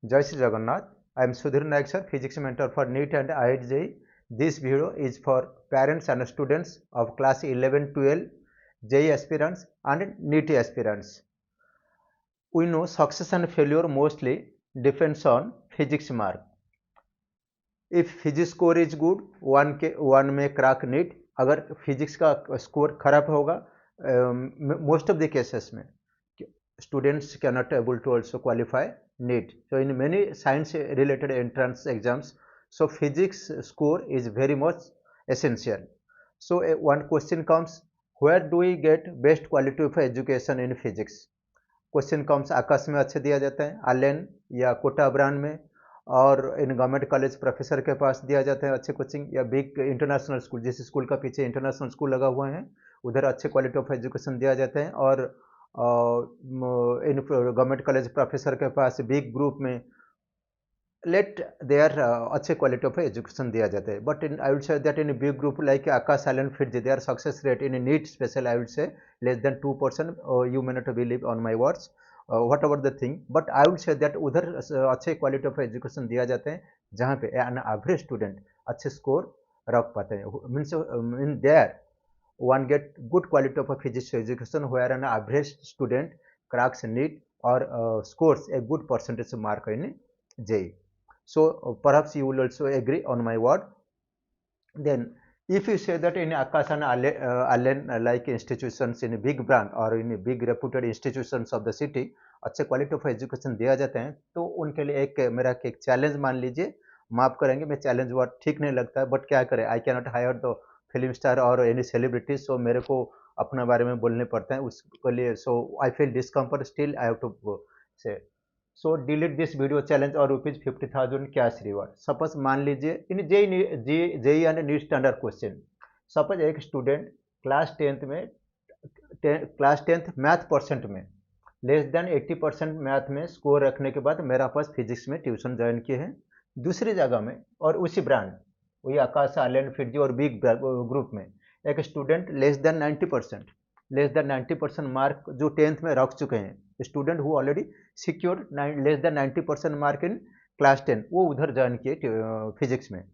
Jai Shri Jagannath. I am Sudhir Naik sir, physics mentor for NEET and IIT JEE. This video is for parents and students of class 11, 12, JEE aspirants and NEET aspirants. We know success and failure mostly depends on physics mark. If physics score is good, one may crack NEET. अगर physics का score खराब होगा, most of the cases में students cannot able to also qualify NEET. So in many science related entrance exams, so physics score is very much essential. So one question comes, where do we get best quality of education in physics? Question comes आकाश में अच्छे दिया जाता है, आलेन या Kota brand में, और in government college professor के पास दिया जाता है अच्छे कोचिंग, या बिग इंटरनेशनल स्कूल, जिस स्कूल का पीछे इंटरनेशनल स्कूल लगा हुआ है उधर अच्छे क्वालिटी ऑफ एजुकेशन दिया जाता है, और इन गवर्नमेंट कॉलेज प्रोफेसर के पास बिग ग्रुप में लेट देयर अच्छे क्वालिटी ऑफ एजुकेशन दिया जाता है. But in I would say that in big group like Aakash island FIITJEE, their success rate in NEET special I would say less than 2%. You may not believe on my words, whatever the thing, but I would say that उधर अच्छे quality of education दिया जाते हैं जहाँ पे N average student अच्छे score रख पाते हैं. Means in their one get good quality of a physics education where an average student cracks NEET or scores a good percentage mark in JEE. So perhaps you will also agree on my word. Then if you say that in Akash and Allen like institutions in big brand or in big reputed institutions of the city अच्छे quality of education दिया जाते हैं, तो उनके लिए मेरा एक challenge मान लीजिए, माफ करेंगे मैं चैलेंज वर्ड ठीक नहीं लगता है, बट क्या करें, I can not hire the film star और एनी सेलिब्रिटी, सो मेरे को अपने बारे में बोलने पड़ते हैं उसके लिए. So I feel discomfort, still I have to say. So delete this video challenge और ₹50,000 कैश रिवॉर्ड. सपोज मान लीजिए in JEE and NEET standard question, suppose एक student class 10th math percent में लेस देन 80% मैथ में score रखने के बाद मेरा पास फिजिक्स में ट्यूशन ज्वाइन किए हैं दूसरी जगह में, और उसी ब्रांड वही आकाश आइलैंड फिटजी और बिग ग्रुप में एक स्टूडेंट लेस देन 90% मार्क जो 10th में रख चुके हैं, student who already secure less than 90% mark in class 10, वो उधर ज्वाइन किए फिजिक्स में.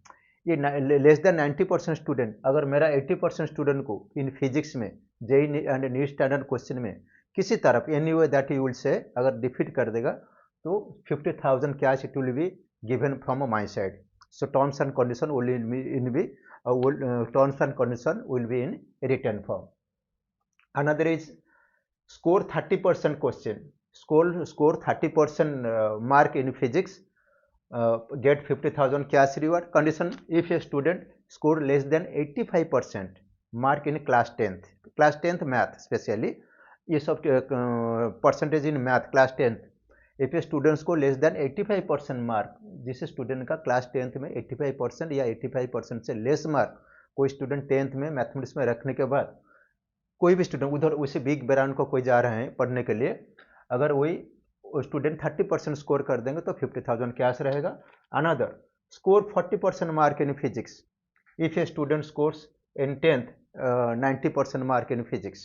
ये लेस देन 90% स्टूडेंट अगर मेरा 80% स्टूडेंट को इन फिजिक्स में JEE and NEET standard question में किसी तरफ anyway that you will say अगर डिफीट कर देगा, तो 50,000 cash it will be given from my side. So terms and condition will be in written form. Another is score 30% question. Score 30% mark in physics, get 50,000 cash reward. Condition: if a student score less than 85% mark in class 10th math, especially ये सब percentage in math class 10th. If students को less than 85% mark, जिस student का class 10th में 85% या 85% से less mark कोई student 10th में मैथमेटिक्स में रखने के बाद, कोई भी स्टूडेंट उधर उसी बिग ब्रांड को कोई जा रहे हैं पढ़ने के लिए, अगर वही स्टूडेंट 30% स्कोर कर देंगे तो 50,000 कैश रहेगा. Another score 40% mark in physics, if a student scores in 10th 90% mark in physics,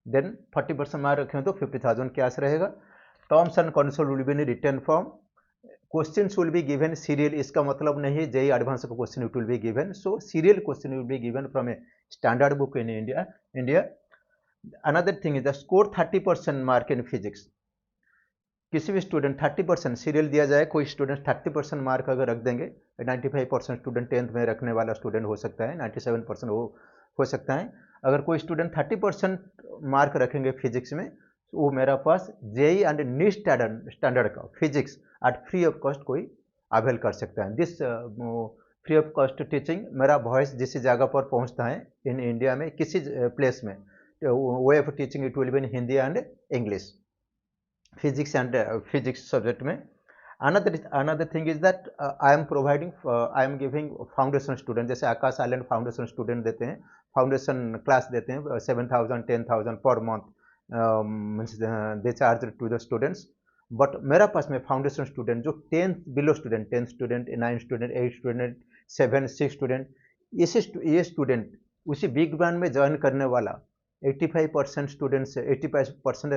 then 40% mark रखें तो 50,000 कैश रहेगा. Terms and condition will be in written form. Questions will be given serial, इसका मतलब नहीं है JEE advance का question it will be given, so serial question will be given from a standard book in India. Another thing is the score 30% mark in physics. किसी भी student 30% serial दिया जाए, कोई स्टूडेंट 30% मार्क अगर रख देंगे, 95% student 10th में रखने वाला स्टूडेंट हो सकता है, 97% हो सकता है, अगर कोई स्टूडेंट 30% मार्क रखेंगे फिजिक्स में, वो मेरा पास जेई एंड नीट स्टैंडर्ड का physics at free of cost कोई अवेल कर सकता है. This free of cost teaching, मेरा वॉइस जिस जगह पर पहुंचता है इन इंडिया में किसी प्लेस में, वे of teaching it will be in Hindi and English, physics and physics subject में. another thing is that I am giving foundation student, जैसे आकाश आइलैंड फाउंडेशन स्टूडेंट देते हैं, फाउंडेशन क्लास देते हैं 7,000 10,000 per month, they charge to the students. But मेरा पास में foundation student जो 10th below student, 10th student, 9th student, 8th student, 7, 6 student, ये स्टूडेंट उसी बिग ब्रांड में ज्वाइन करने वाला 85% स्टूडेंट से 85%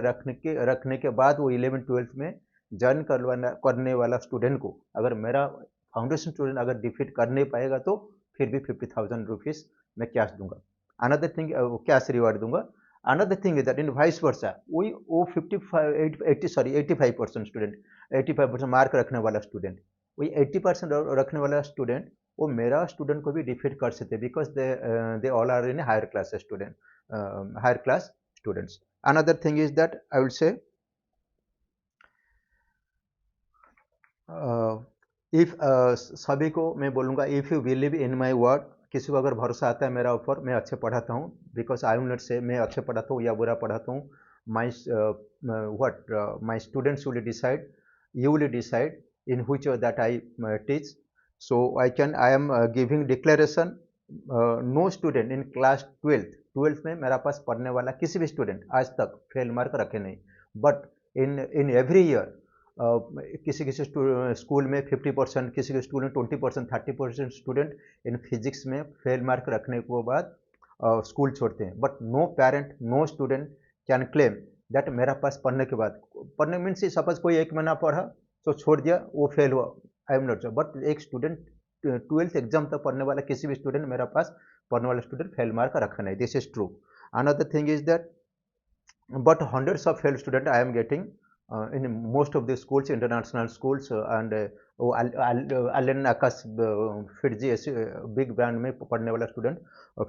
रखने के बाद वो 11th 12th में ज्वाइन करने वाला स्टूडेंट को अगर मेरा फाउंडेशन स्टूडेंट अगर डिफीट कर नहीं पाएगा तो फिर भी 50,000 रुपीज़ मैं कैश दूंगा। अनदर थिंग कैश रिवार्ड दूंगा। Another thing is that in vice versa वो 85% स्टूडेंट 85% मार्क रखने वाला स्टूडेंट वही 80% रखने वाला स्टूडेंट वो मेरा स्टूडेंट को भी डिफीट कर सकते because they all are in higher class student higher class students. Another thing is that I will say if सभी को मैं बोलूँगा if you believe in my word, किसी को अगर भरोसा आता है मेरा ऊपर मैं अच्छे पढ़ाता हूँ बिकॉज आई विल नॉट से मैं अच्छे पढ़ाता हूँ या बुरा पढ़ाता हूँ। माई what my students will decide, you will decide in which way that I teach. So I am giving declaration, no student in class 12th में मेरा पास पढ़ने वाला किसी भी स्टूडेंट आज तक फेल मार्क रखे नहीं। बट इन एवरी ईयर किसी किसी स्कूल में 50%, किसी के स्कूल में 20%, 30% स्टूडेंट इन फिजिक्स में फेल मार्क रखने के बाद स्कूल छोड़ते हैं। But no parent no student can claim that मेरा पास पढ़ने के बाद, पढ़ने मीन्स सपोज कोई 1 महीना पढ़ा तो छोड़ दिया वो फेल हुआ, आई एम नॉट श्योर। बट एक स्टूडेंट 12th एग्जाम तक पढ़ने वाला किसी भी स्टूडेंट मेरा पास पढ़ने वाला स्टूडेंट फेल मार्क रखा नहीं, this is true. Another thing is that but hundreds of failed students I am getting in most of the schools, international schools, and Allen Akas Fitji big brand में पढ़ने वाला student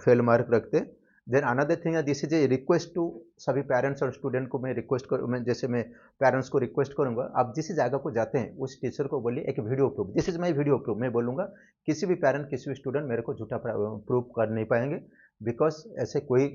fail mark रखते। Then another thing this is a request to सभी parents और student को मैं request कर मैं जैसे मैं पेरेंट्स को रिक्वेस्ट करूंगा आप जिस जगह को जाते हैं उस टीचर को बोलिए एक video proof, this is my video proof. मैं बोलूँगा किसी भी पेरेंट किसी भी स्टूडेंट मेरे को झूठा प्रूफ कर नहीं पाएंगे बिकॉज ऐसे कोई,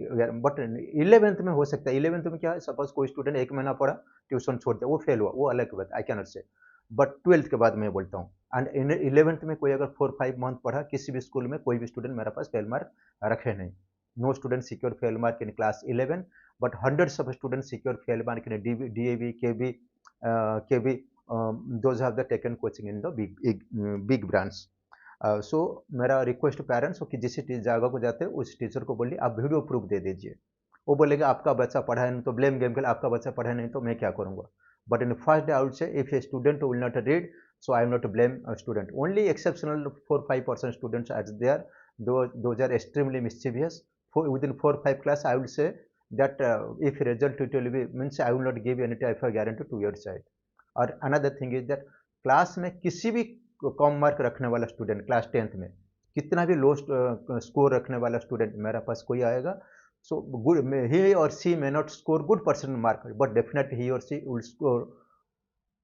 बट 11th में हो सकता है। 11th में क्या है, सपोज कोई स्टूडेंट 1 महीना पढ़ा ट्यूशन छोड़ दिया वो फेल हुआ, वो अलग बात, I cannot say. But 12th के बाद मैं बोलता हूँ एंड इन 11th में कोई अगर 4-5 मंथ पढ़ा किसी भी स्कूल में कोई भी स्टूडेंट मेरे पास फेल मार्क रखे नहीं। No student secure fail mark in class 11 but hundreds of student secure fail mark in DAV, KB, those have the taken coaching in the big brands। सो मेरा request parents हो कि जिस जगह को जाते हैं उस टीचर को बोलिए आप वीडियो प्रूफ दे दीजिए। वो बोलेगा आपका बच्चा पढ़ा है नहीं तो ब्लेम गेम के लिए, आपका बच्चा पढ़ा नहीं तो मैं क्या करूँगा। But in first day I would से if a student will not read so I am not to blame a student, only exceptional 4-5% students are there, those are extremely mischievous. Within 4-5 class I would say that if result it will be means I will not give any type of guarantee to your child। और another thing is that class में किसी भी कम mark रखने वाला student class 10th में कितना भी लो score रखने वाला स्टूडेंट मेरा पास कोई आएगा, सो good he or she may not score good percent mark but definite he or she will score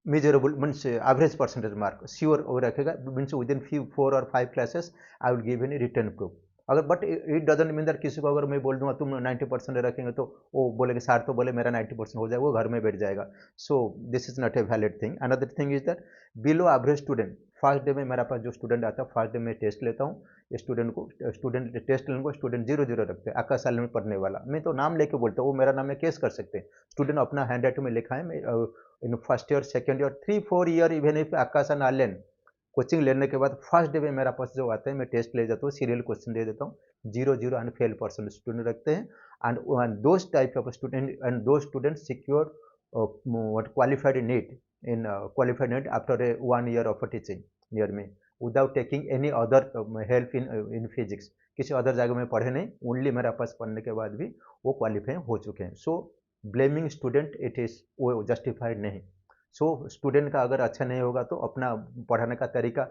miserable means average percentage mark sure वो रखेगा। Means within 4 or 5 classes I will give any return proof. अगर but it doesn't mean that किसी को अगर मैं बोल दूंगा तुम 90% रखेंगे तो वो बोलेंगे सर तो बोले मेरा 90% हो जाएगा, वो घर में बैठ जाएगा। So this is not a valid thing. Another thing is that below average student first day में मेरा पास जो स्टूडेंट आता है फर्स्ट डे में टेस्ट लेता हूँ, स्टूडेंट टेस्ट लेने को स्टूडेंट 0-0 रखते हैं। आकाश साल में पढ़ने वाला मैं तो नाम लेके बोलता हूँ, वो मेरा नाम में केस कर सकते हैं। स्टूडेंट अपना हैंड राइटिंग में लिखा है, मैं in first year second year 3-4 year even if Aakash and Aryan coaching लेने के बाद फर्स्ट डे में मेरा पास जो आता है मैं टेस्ट ले जाता हूँ, सीरियल क्वेश्चन दे देता हूँ। 0-0 एंड फेल परसेंट स्टूडेंट रखते हैं and those type of student and those student secure what qualified NEET in qualified NEET after a 1 year of teaching near me without taking any other help in physics। किसी other जगह में पढ़े नहीं, only मेरा पास पढ़ने के बाद भी वो क्वालिफाई हो चुके हैं। सो ब्लेमिंग स्टूडेंट इट इज वो जस्टिफाइड नहीं। सो स्टूडेंट का अगर अच्छा नहीं होगा तो अपना पढ़ाने का तरीका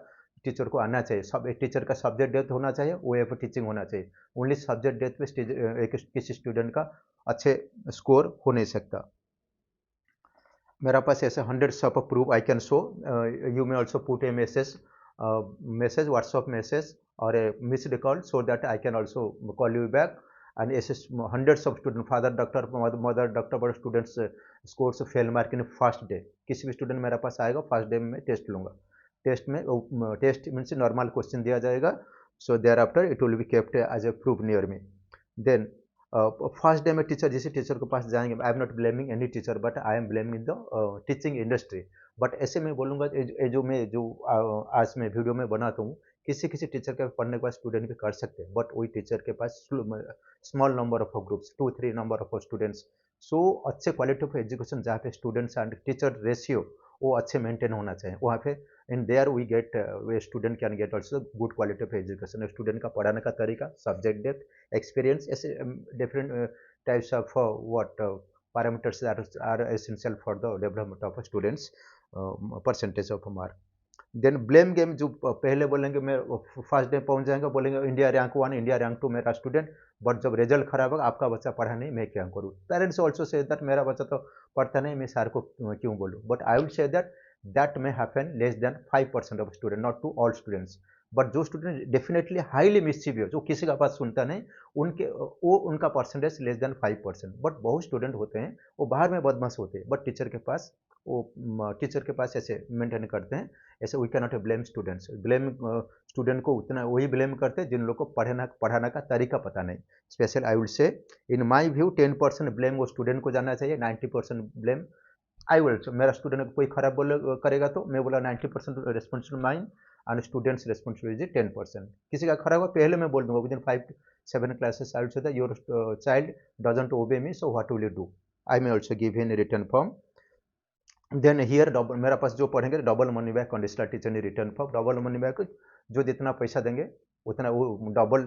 टीचर को आना चाहिए। सब टीचर का सब्जेक्ट डेप्थ होना चाहिए, वे ऑफ टीचिंग होना चाहिए। ओनली सब्जेक्ट डेप्थ पे एक किसी स्टूडेंट का अच्छे स्कोर हो नहीं सकता। मेरा पास ऐसे hundreds of proof I can show. You may also put a message WhatsApp message और a missed call so that I can also call you back and ऐसे hundreds of student father doctor mother doctor बड़े students scores fail mark in first day. किसी भी student मेरे पास आएगा first day में मैं test लूँगा। टेस्ट में टेस्ट मीन्स नॉर्मल क्वेश्चन दिया जाएगा, so thereafter it will be kept as a proof near me. Then first day में टीचर जिस टीचर के पास जाएंगे, I am not blaming any teacher but I am blaming the teaching industry. But ऐसे में बोलूँगा जो आज मैं वीडियो में बनाता हूँ किसी किसी टीचर के पढ़ने के बाद स्टूडेंट भी कर सकते हैं, बट वही टीचर के पास small number of groups 2-3 number of students. So अच्छे क्वालिटी ऑफ एजुकेशन जहाँ पे स्टूडेंट्स एंड टीचर रेशियो वो अच्छे मेंटेन होना चाहिए वहाँ पे। In there we get student can get also good quality of education. Student का पढ़ाने का तरीका, सब्जेक्ट डेप्थ, एक्सपीरियंस, ऐसे different types of what parameters are essential for the development of students percentage of mark. Then blame game, जो पहले बोलेंगे मैं first day पहुंच जाएंगे, बोलेंगे इंडिया रैंक 1, इंडिया रैंक 2 मेरा स्टूडेंट, बट जब रिजल्ट खराब होगा आपका बच्चा पढ़ा नहीं, मैं क्या करूँ। पेरेंट्स ऑल्सो से दैट मेरा बच्चा तो पढ़ता नहीं, मैं सर को क्यों बोलूँ। But I will say that may happen less than 5% of student, not to all students। But जो स्टूडेंट डेफिनेटली हाईली मिस्चीवियस, जो किसी का बात सुनता नहीं, उनका परसेंटेज लेस देन 5%। बट बहुत स्टूडेंट होते हैं वो बाहर में बदमाश होते हैं, बट टीचर के पास ऐसे मेंटेन करते हैं। ऐसे we can not blame students. Blame student को उतना वही ब्लेम करते हैं जिन लोगों को पढ़ाने का तरीका पता नहीं। Special I will say in my view 10% blame वो स्टूडेंट को जाना चाहिए, 90% ब्लेम आई विल। मेरा स्टूडेंट कोई खराब करेगा तो मैं बोला 90% responsible mine and students responsibility 10%। किसी का खराब हुआ पहले मैं बोल दूंगा within 5-7 classes I will say that your child doesn't obey me, so what will you do. I may also give in return form. Then here double, मेरा पास जो पढ़ेंगे double money back conditional teacher ने return form. Double money back, जो जितना पैसा देंगे उतना वो डबल,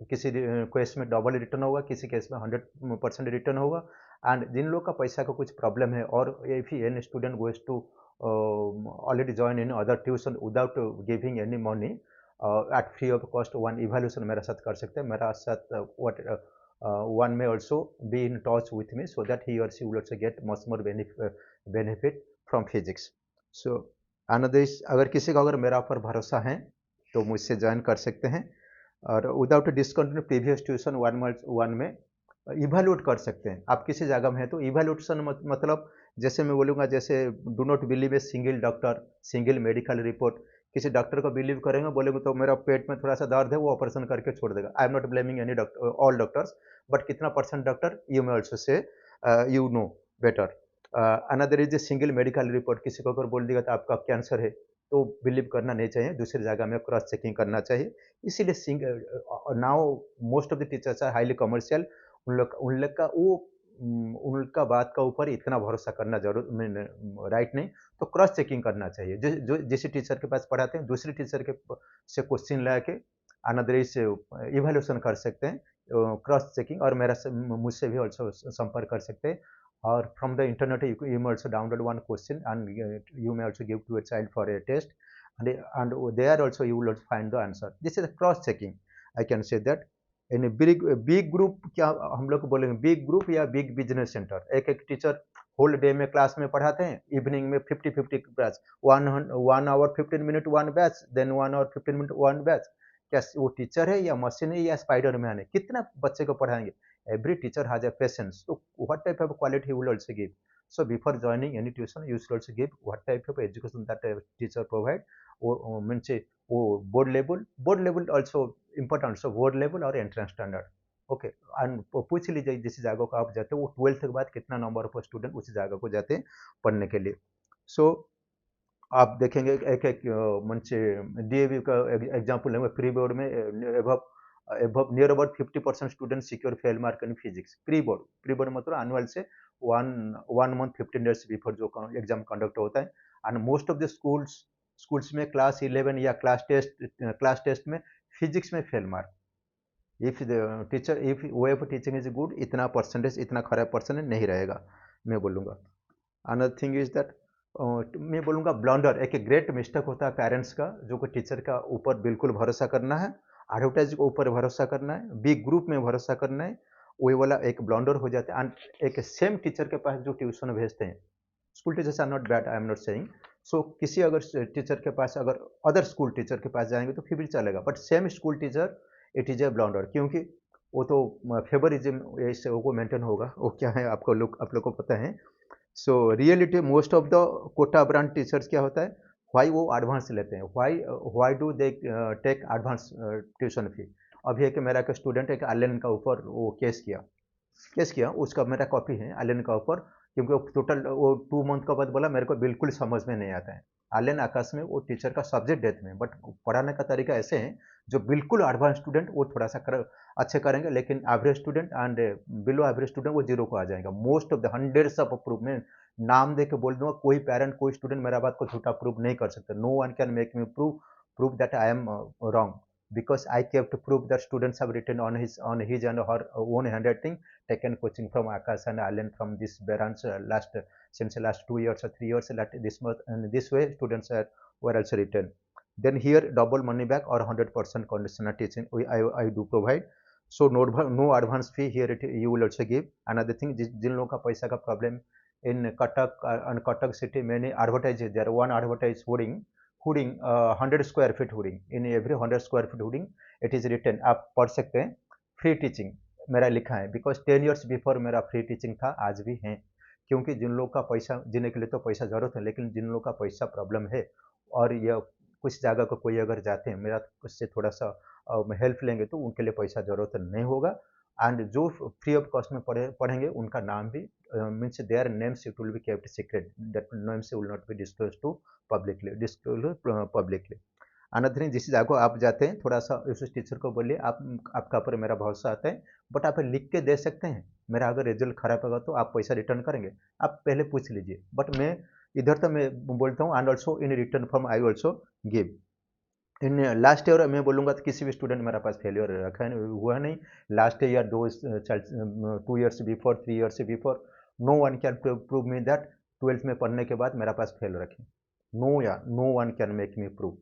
किसी केस में डबल रिटर्न होगा, किसी केस में 100% रिटर्न होगा। एंड जिन लोग का पैसा का कुछ प्रॉब्लम है, और if any student goes to already join in other tuition without giving any money at free of cost, one evaluation मेरे साथ कर सकते हैं। मेरा साथ one may also be in touch with me so that he or she will also get much more benefit from physics। so another is, अगर किसी का अगर मेरा पर भरोसा है तो मुझसे ज्वाइन कर सकते हैं। और विदाउट डिस्कंटिन्यू प्रीवियस ट्यूशन 1 में इवैल्यूएट कर सकते हैं। आप किसी जगह में है तो इवैल्यूएशन मतलब, जैसे मैं बोलूँगा, जैसे do not believe a single doctor, single medical report. किसी डॉक्टर को बिलीव करेंगे, बोलेंगे तो मेरा पेट में थोड़ा सा दर्द है, वो ऑपरेशन करके छोड़ देगा। I am not blaming any doctor, all doctors, but कितना percent doctor, you may also say you know better. Another is a single medical report. किसी को अगर बोल देगा तो आपका कैंसर है, तो बिलीव करना नहीं चाहिए, दूसरी जगह में क्रॉस चेकिंग करना चाहिए। इसीलिए now most of the teachers are highly commercial. उनका बात का ऊपर इतना भरोसा करना जरूर राइट नहीं, तो क्रॉस चेकिंग करना चाहिए। जो जिस टीचर के पास पढ़ाते हैं, दूसरे टीचर के से क्वेश्चन ला के अनदर से इवैल्यूएशन कर सकते हैं, क्रॉस चेकिंग। और मुझसे भी ऑल्सो संपर्क कर सकते हैं। और from the internet you may also download one question and you may also give to a child for a test, and there also you will find the answer. This is cross checking, I can say that। In big group, क्या हम लोग बोलेंगे, big group या big business centre. एक एक teacher whole day में class में पढ़ाते हैं, इवनिंग में 50-50 batch, 1 hour 15 minute one batch, then 1 hour 15 minute one batch. क्या वो टीचर है या मशीन है या स्पाइडरमैन है, कितना बच्चे को पढ़ाएंगे। Every teacher has a patience, तो what type of quality he will also give. so before joining any tuition you should also give what type of education that teacher provide। वो means वो board level also important, सो board level और entrance standard. Okay, and पूछ लीजिए जिस जगह को आप जाते हो, वो 12th के बाद कितना नंबर ऑफ स्टूडेंट उस जगह को जाते हैं पढ़ने के लिए। सो आप देखेंगे एक एक मंच डीएवी का एग्जाम्पल लेंगे। प्री बोर्ड में above near about 50% student secure fail mark in physics. Pre board मतलब एनुअल से 1 month 15 days बिफोर जो एग्जाम कंडक्ट होता है। And most of the schools में क्लास 11 या क्लास टेस्ट में फिजिक्स में fail mark. If the teacher, if way of teaching is good, इतना परसेंटेज, इतना खराब परसेंटेज नहीं रहेगा, मैं बोलूँगा। अनदर थिंग इज दैट, मैं बोलूँगा ब्लंडर, एक ग्रेट मिस्टेक होता है पेरेंट्स का, जो कि टीचर का ऊपर बिल्कुल भरोसा करना है, एडवर्टाइज के ऊपर भरोसा करना है, बिग ग्रुप में भरोसा करना है, वही वाला एक ब्लंडर हो जाता है। एंड एक सेम टीचर के पास जो ट्यूशन भेजते हैं, school teachers are not bad, I am not saying. So किसी अगर टीचर के पास, अगर अदर स्कूल टीचर के पास जाएंगे तो फिर भी चलेगा, but same school teacher it is a blunder, क्योंकि वो तो फेवरिज्म इससे वो मेंटेन होगा। वो क्या है आप लोग को पता है। So reality most of the Kota brand teachers क्या होता है, वाई वो एडवांस लेते हैं, why do they take advance tuition fee. अभी एक मेरा का स्टूडेंट एक एलन का ऊपर वो केस किया, उसका मेरा कॉपी है एलन का ऊपर, क्योंकि वो टोटल वो 2 month का बाद बोला मेरे को बिल्कुल समझ में नहीं आता है। एलन आकाश में वो टीचर का सब्जेक्ट डेथ में, बट पढ़ाने का तरीका ऐसे है, जो बिल्कुल एडवांस स्टूडेंट वो थोड़ा सा अच्छे करेंगे, लेकिन average student and below average student वो 0 को आ जाएगा। Most of the hundreds of proof में नाम दे के बोल दूंगा, कोई पेरेंट कोई स्टूडेंट मेरा बात को झूठा प्रूव नहीं कर सकता. No one can make me prove that I am wrong, because I kept to prove that students have written on his and her own handwriting, taken coaching from Akash and Alan from this branch since last 2 years or 3 years. That this month and this way students were also written. Then here double money back or 100% conditional teaching I do provide. So no advance fee here you will also give. Another thing, जिन लोगों का पैसा का problem in Cuttack and Cuttack city, many advertises there. One advertise hoarding 100 square feet hoarding. In every 100 square feet hoarding it is written, आप पढ़ सकते हैं, free teaching मेरा लिखा है. बिकॉज 10 years बिफोर मेरा फ्री टीचिंग था, आज भी है. क्योंकि जिन लोग का पैसा जीने के लिए तो पैसा जरूरत है, लेकिन जिन लोग का पैसा प्रॉब्लम है और यह कुछ जगह को कोई अगर जाते हैं मेरा उससे थोड़ा सा हेल्प लेंगे तो उनके लिए पैसा जरूरत नहीं होगा. एंड जो फ्री ऑफ कॉस्ट में पढ़ेंगे उनका नाम भी means their names it will be kept secret, that names will not be disclose to publicly. Another thing, जिस जगह आप जाते हैं थोड़ा सा उस टीचर को बोलिए आपका ऊपर मेरा भरोसा आता है, बट आप लिख के दे सकते हैं. मेरा अगर रिजल्ट खराब होगा तो आप पैसा रिटर्न करेंगे, आप पहले पूछ लीजिए. बट मैं इधर तो मैं बोलता हूँ and also in return form I also give. In last year मैं बोलूँगा तो किसी भी स्टूडेंट मेरे पास फेलियर रखा है हुआ नहीं. Last year 2 years before 3 years before no one can prove me that 12th में पढ़ने के बाद मेरा पास फेल रखे. No one can make me prove.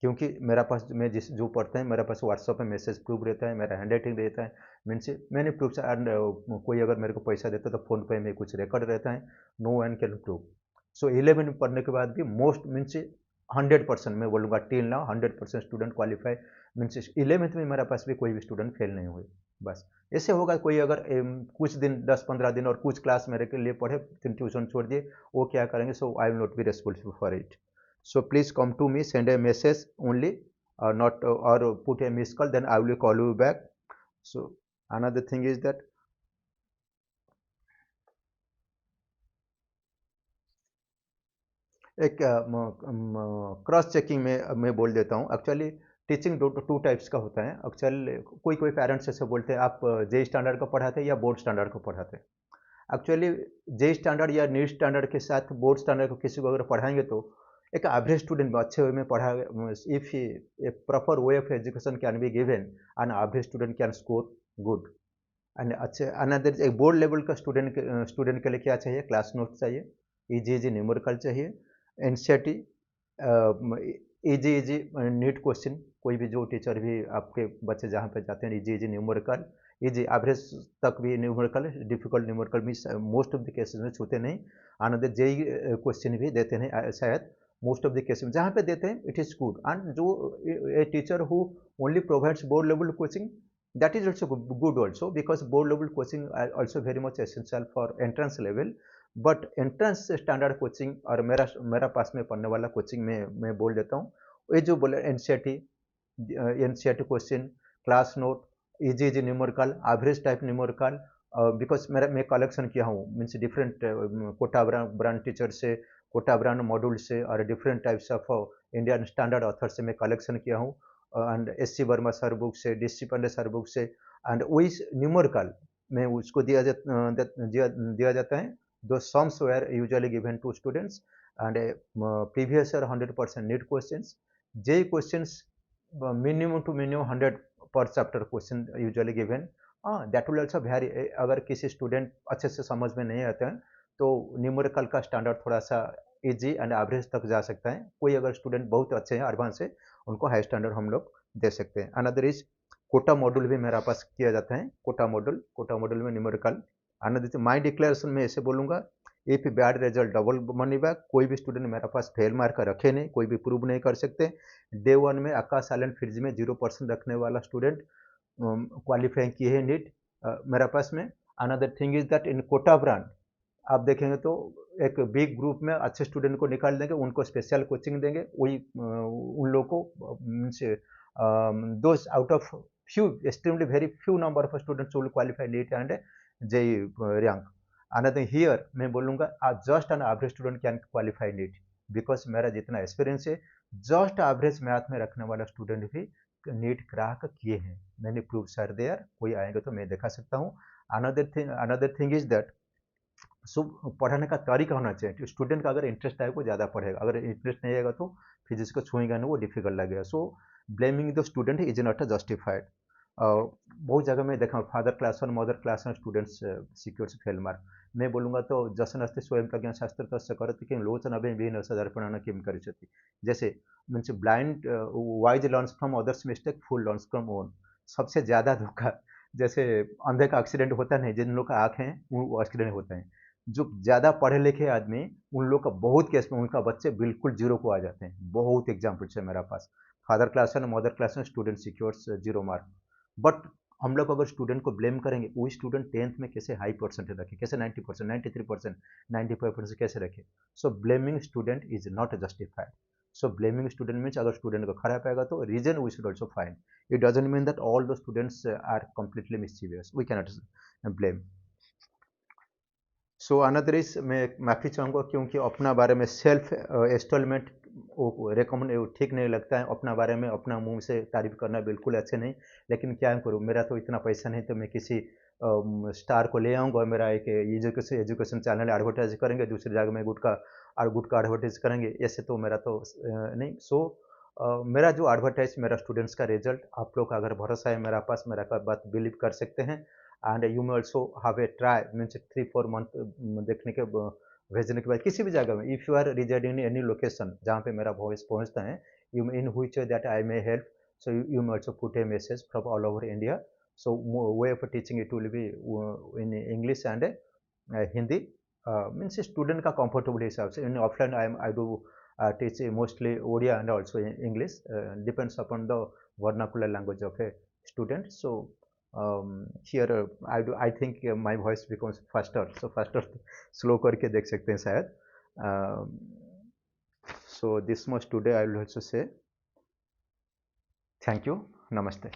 क्योंकि मेरा पास मैं जिस जो पढ़ते हैं मेरे पास व्हाट्सएप पे मैसेज प्रूफ रहता है, मेरा हैंड राइटिंग रहता है, मीन्स मैंने प्रूफ एंड कोई अगर मेरे को पैसा देता है तो फ़ोन पे में कुछ रिकॉर्ड रहता है. No one can prove. So 11 पढ़ने के बाद भी मोस्ट मीन्स 100% मैं बोलूँगा till now 100% student qualify. Means 11th में मेरे पास भी कोई भी स्टूडेंट फेल नहीं हुए. बस ऐसे होगा. कोई अगर कुछ दिन 10-15 दिन और कुछ क्लास मेरे के लिए पढ़े फिर ट्यूशन छोड़ दिए, वो क्या करेंगे? So I will not be responsible for it. So please come to me, send a message only, not or put a missed call, then I will call you back. So another thing is that एक cross checking में मैं बोल देता हूँ. Actually teaching two types का होता है. Actually कोई पेरेंट्स ऐसे बोलते हैं आप जे स्टैंडर्ड को पढ़ाते हैं या बोर्ड स्टैंडर्ड को पढ़ाते हैं. एक्चुअली जे स्टैंडर्ड या नीट स्टैंडर्ड के साथ बोर्ड स्टैंडर्ड को किसी को अगर पढ़ाएंगे तो एक एवरेज स्टूडेंट में अच्छे वे में पढ़ा, if A proper way of education can be given an average student can score good. And अच्छे अनदर एक बोर्ड लेवल का स्टूडेंट के लिए क्या चाहिए? क्लास नोट चाहिए, इजी न्यूमेरिकल चाहिए, एनसीईआरटी, इजी नीट क्वेश्चन. कोई भी जो टीचर भी आपके बच्चे जहाँ पे जाते हैं इजी न्यूमेरिकल, इजी एवरेज तक भी न्यूमेरिकल, डिफिकल्ट न्यूमेरिकल भी मोस्ट ऑफ द केसेस में छूते नहीं. अनदर जेई क्वेश्चन भी देते नहीं शायद. मोस्ट ऑफ द केसेस जहाँ पे देते हैं इट इज गुड. एंड जो a teacher who only provides board level coaching, that is also good also, because board level coaching are also very much essential for entrance level. but entrance standard coaching और मेरा पास में पढ़ने वाला coaching में मैं बोल देता हूँ. ये जो बोले NCERT question, class note, easy numerical, average type numerical, because मैं कलेक्शन किया हूँ means different Kota brand teacher से, कोटा ब्रांड मॉड्यूल से और different types of Indian standard author से मैं कलेक्शन किया हूँ. And S C Verma sir book से, D C Pandey sir book से. एंड वही न्यूमेरिकल में उसको दिया जाता है. दो sums were usually given to students and previous year 100% NEET questions, JEE questions minimum two minimum 100 per chapter question usually given. That will also very. अगर किसी स्टूडेंट अच्छे से समझ में नहीं आता है तो न्यूमेरिकल का स्टैंडर्ड थोड़ा सा इजी एंड एवरेज तक जा सकता है. कोई अगर स्टूडेंट बहुत अच्छे हैं एडवांस है उनको हाई स्टैंडर्ड हम लोग दे सकते हैं. अनदर इज कोटा मॉड्यूल भी मेरा पास किया जाता है. कोटा मॉड्यूल में न्यूमेरिकल. अनदर माई डिक्लेरेशन में ऐसे बोलूँगा, if bad result double money back. कोई भी स्टूडेंट मेरा पास फेल मार्क रखे नहीं, कोई भी प्रूव नहीं कर सकते. डे 1 में आकाश आइलैंड फ्रिज में 0% रखने वाला स्टूडेंट क्वालिफाई किए हैं नीट मेरा पास में. Another thing is that in Kota brand आप देखेंगे तो एक बिग ग्रुप में अच्छे स्टूडेंट को निकाल देंगे, उनको स्पेशल कोचिंग देंगे. वही उन लोगों को means those out of few extremely very few number of students will qualify NEET and JEE rank. Another here मैं बोलूँगा just an average student can qualify NEET, because मेरा जितना एक्सपीरियंस है जस्ट एवरेज मैथ में रखने वाला student भी NEET crack किए हैं. मैंने प्रूव सर देयर, कोई आएंगे तो मैं दिखा सकता हूँ. Another thing is that so पढ़ाने का तरीका होना चाहिए। स्टूडेंट का अगर इंटरेस्ट आएगा वो ज़्यादा पढ़ेगा, अगर इंटरेस्ट नहीं आएगा तो फिजिक्स को छुएगा नहीं, वो डिफिकल्ट लगेगा। So blaming the student is not a justified. बहुत जगह मैं देखा फादर क्लास और mother class students secures fail mark. मैं बोलूँगा तो जसन अस्ति स्वयं प्रज्ञा शास्त्र तस्य करति किं लोचन अभिन सदर्पण किं करिष्यति। जैसे means blind wise learns from others mistake, full learns from own. सबसे ज़्यादा धोखा, जैसे अंधे का एक्सीडेंट होता नहीं, जिन लोग का आँख हैं वो एक्सीडेंट होता है। जो ज़्यादा पढ़े लिखे आदमी, उन लोग का बहुत केस में उनका बच्चे बिल्कुल जीरो को आ जाते हैं। बहुत एग्जाम्पल्स है मेरा पास। Father class and mother class में student secures zero mark. But हम लोग अगर स्टूडेंट को ब्लेम करेंगे, वो स्टूडेंट टेंथ में कैसे हाई परसेंटेज रखे, कैसे 90%, 93%, 95% कैसे रखे। So blaming student is not justified. So blaming student means अगर स्टूडेंट को खराब आएगा तो reason we should also find. It doesn't mean that all the students are completely mischievous, we cannot blame. So another is, मैं माफ़ी चाहूँगा क्योंकि अपना बारे में सेल्फ एस्टॉलमेंट रिकमेंड ठीक नहीं लगता है। अपना बारे में अपना मुंह से तारीफ करना बिल्कुल अच्छे नहीं। लेकिन क्या करूँ, मेरा तो इतना पैसा नहीं तो मैं किसी स्टार को ले आऊँगा और मेरा एक एजुकेशन चैनल एडवर्टाइज करेंगे, दूसरी जगह में गुटका एडवर्टाइज करेंगे। ऐसे तो मेरा तो नहीं। सो मेरा जो एडवर्टाइज मेरा स्टूडेंट्स का रिजल्ट, आप लोग का अगर भरोसा है मेरा पास, मेरा बात बिलीव कर सकते हैं। And you may also have a try means 3-4 month देखने के भेजने के बाद किसी भी जगह में, if you are residing in any location जहाँ पे मेरा वॉइस पहुँचता है, you in which that I may help. So you may also put a message from all over India. So way of teaching it will be in English and Hindi. Means student का comfortable हिसाब से। In offline I do teach mostly Odia and also English, depends upon the vernacular language of a student. So here I think my voice becomes faster, so faster slow करके देख सकते हैं शायद। So this much today I will also say thank you, namaste।